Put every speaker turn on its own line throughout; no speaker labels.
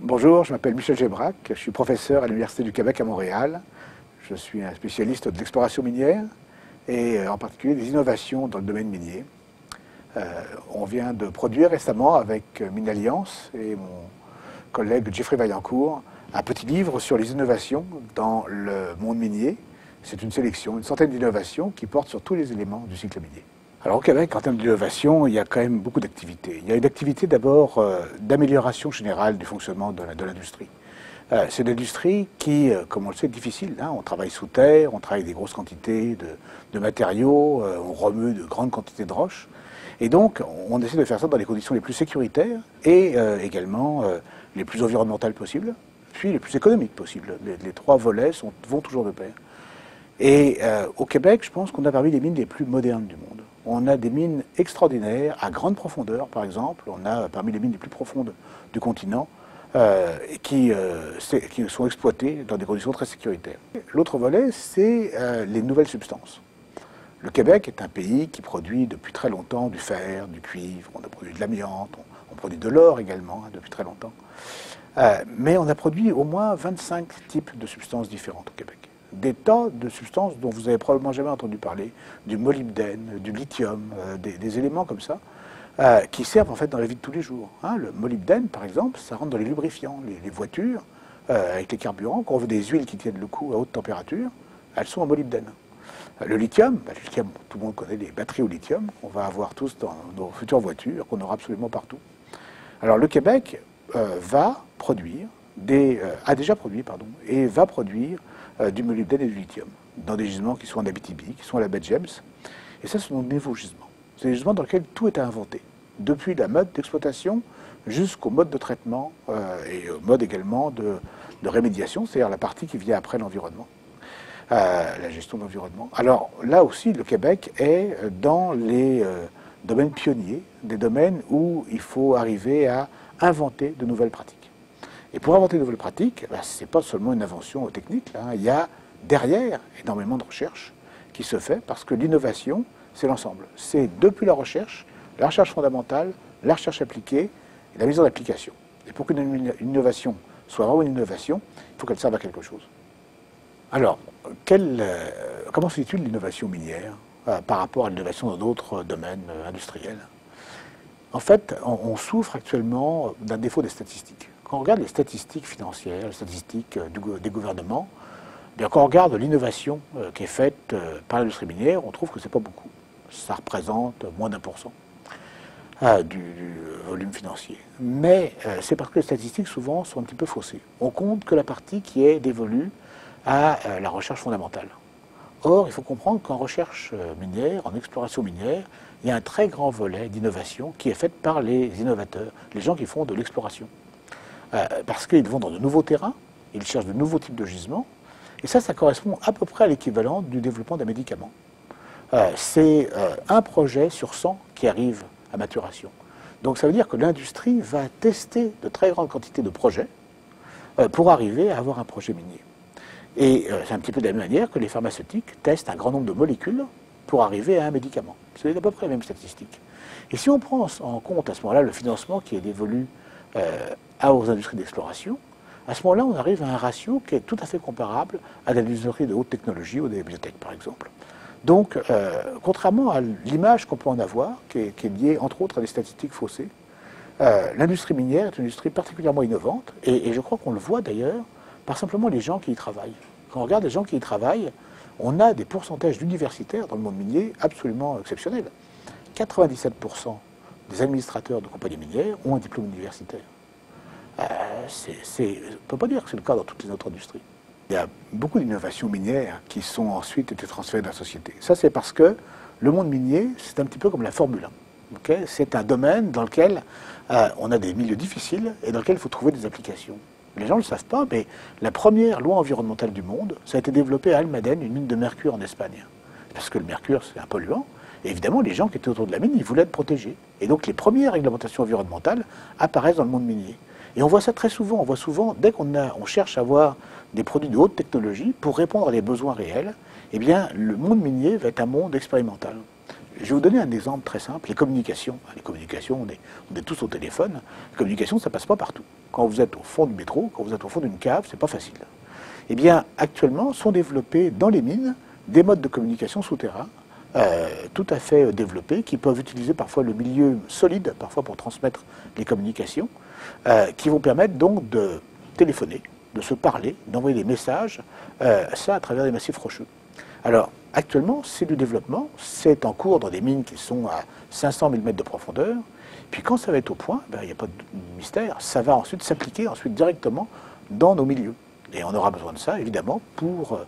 Bonjour, je m'appelle Michel Gébrac, je suis professeur à l'Université du Québec à Montréal. Je suis un spécialiste de l'exploration minière et en particulier des innovations dans le domaine minier. On vient de produire récemment avec Minalliance et mon collègue Geoffrey Vaillancourt un petit livre sur les innovations dans le monde minier. C'est une sélection, une centaine d'innovations qui portent sur tous les éléments du cycle minier. Alors au Québec, en termes d'innovation, il y a quand même beaucoup d'activités. Il y a une activité d'abord d'amélioration générale du fonctionnement de l'industrie. C'est une industrie qui, comme on le sait, est difficile. On travaille sous terre, on travaille des grosses quantités de matériaux, on remue de grandes quantités de roches. Et donc, on essaie de faire ça dans les conditions les plus sécuritaires et également les plus environnementales possibles, puis les plus économiques possibles. Les trois volets vont toujours de pair. Et au Québec, je pense qu'on a parmi les mines les plus modernes du monde. On a des mines extraordinaires, à grande profondeur par exemple. On a parmi les mines les plus profondes du continent qui sont exploitées dans des conditions très sécuritaires. L'autre volet, c'est les nouvelles substances. Le Québec est un pays qui produit depuis très longtemps du fer, du cuivre, on a produit de l'amiante, on produit de l'or également depuis très longtemps. Mais on a produit au moins 25 types de substances différentes au Québec. Des tas de substances dont vous avez probablement jamais entendu parler, du molybdène, du lithium, des éléments comme ça, qui servent en fait dans la vie de tous les jours. Le molybdène, par exemple, ça rentre dans les lubrifiants. Les voitures, avec les carburants, quand on veut des huiles qui tiennent le coup à haute température, elles sont en molybdène. Le lithium, tout le monde connaît les batteries au lithium, qu'on va avoir tous dans nos futures voitures, qu'on aura absolument partout. Alors le Québec a déjà produit et va produire du molybdène et du lithium, dans des gisements qui sont en Abitibi, qui sont à la baie James. Et ça, ce sont des nouveaux gisements. C'est des gisements dans lesquels tout est inventé, depuis la mode d'exploitation jusqu'au mode de traitement et au mode également de rémédiation, c'est-à-dire la partie qui vient après l'environnement, la gestion de l'environnement. Alors là aussi, le Québec est dans les domaines pionniers, des domaines où il faut arriver à inventer de nouvelles pratiques. Et pour inventer de nouvelles pratiques, ce n'est pas seulement une invention technique, il y a derrière énormément de recherche qui se fait, parce que l'innovation, c'est l'ensemble. C'est depuis la recherche fondamentale, la recherche appliquée et la mise en application. Et pour qu'une innovation soit vraiment une innovation, il faut qu'elle serve à quelque chose. Alors, comment se situe l'innovation minière par rapport à l'innovation dans d'autres domaines industriels? En fait, on souffre actuellement d'un défaut des statistiques. Quand on regarde les statistiques financières, les statistiques des gouvernements, quand on regarde l'innovation qui est faite par l'industrie minière, on trouve que ce n'est pas beaucoup. Ça représente moins d'1% du volume financier. Mais c'est parce que les statistiques, souvent, sont un petit peu faussées. On compte que la partie qui est dévolue à la recherche fondamentale. Or, il faut comprendre qu'en recherche minière, en exploration minière, il y a un très grand volet d'innovation qui est fait par les innovateurs, les gens qui font de l'exploration. Parce qu'ils vont dans de nouveaux terrains, ils cherchent de nouveaux types de gisements, et ça correspond à peu près à l'équivalent du développement d'un médicament. C'est un projet sur 100 qui arrive à maturation. Donc ça veut dire que l'industrie va tester de très grandes quantités de projets pour arriver à avoir un projet minier. Et c'est un petit peu de la même manière que les pharmaceutiques testent un grand nombre de molécules pour arriver à un médicament. C'est à peu près la même statistique. Et si on prend en compte à ce moment-là le financement qui est dévolu aux industries d'exploration, à ce moment-là, on arrive à un ratio qui est tout à fait comparable à l'industrie de haute technologie ou des biotech, par exemple. Donc, contrairement à l'image qu'on peut en avoir, qui est liée, entre autres, à des statistiques faussées, l'industrie minière est une industrie particulièrement innovante, et je crois qu'on le voit d'ailleurs par simplement les gens qui y travaillent. Quand on regarde les gens qui y travaillent, on a des pourcentages d'universitaires dans le monde minier absolument exceptionnels. 97% des administrateurs de compagnies minières ont un diplôme universitaire. On ne peut pas dire que c'est le cas dans toutes les autres industries. Il y a beaucoup d'innovations minières qui sont ensuite été transférées dans la société. Ça, c'est parce que le monde minier, c'est un petit peu comme la Formule 1. Okay, c'est un domaine dans lequel on a des milieux difficiles et dans lequel il faut trouver des applications. Les gens ne le savent pas, mais la première loi environnementale du monde, ça a été développé à Almadén, une mine de mercure en Espagne. Parce que le mercure, c'est un polluant. Et évidemment, les gens qui étaient autour de la mine, ils voulaient être protégés. Et donc, les premières réglementations environnementales apparaissent dans le monde minier. Et on voit ça très souvent. On voit souvent, dès on cherche à avoir des produits de haute technologie pour répondre à des besoins réels, eh bien, le monde minier va être un monde expérimental. Je vais vous donner un exemple très simple. Les communications, on est tous au téléphone. Les communications, ça ne passe pas partout. Quand vous êtes au fond du métro, quand vous êtes au fond d'une cave, c'est pas facile. Eh bien, actuellement, sont développés dans les mines des modes de communication souterrains tout à fait développés, qui peuvent utiliser parfois le milieu solide, parfois pour transmettre les communications, qui vont permettre donc de téléphoner, de se parler, d'envoyer des messages, ça à travers des massifs rocheux. Alors, actuellement, c'est du développement, c'est en cours dans des mines qui sont à 500 000 mètres de profondeur, puis quand ça va être au point, il n'y a pas de mystère, ça va ensuite s'appliquer directement dans nos milieux. Et on aura besoin de ça, évidemment, pour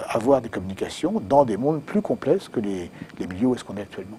avoir des communications dans des mondes plus complexes que les milieux où est-ce qu'on est actuellement.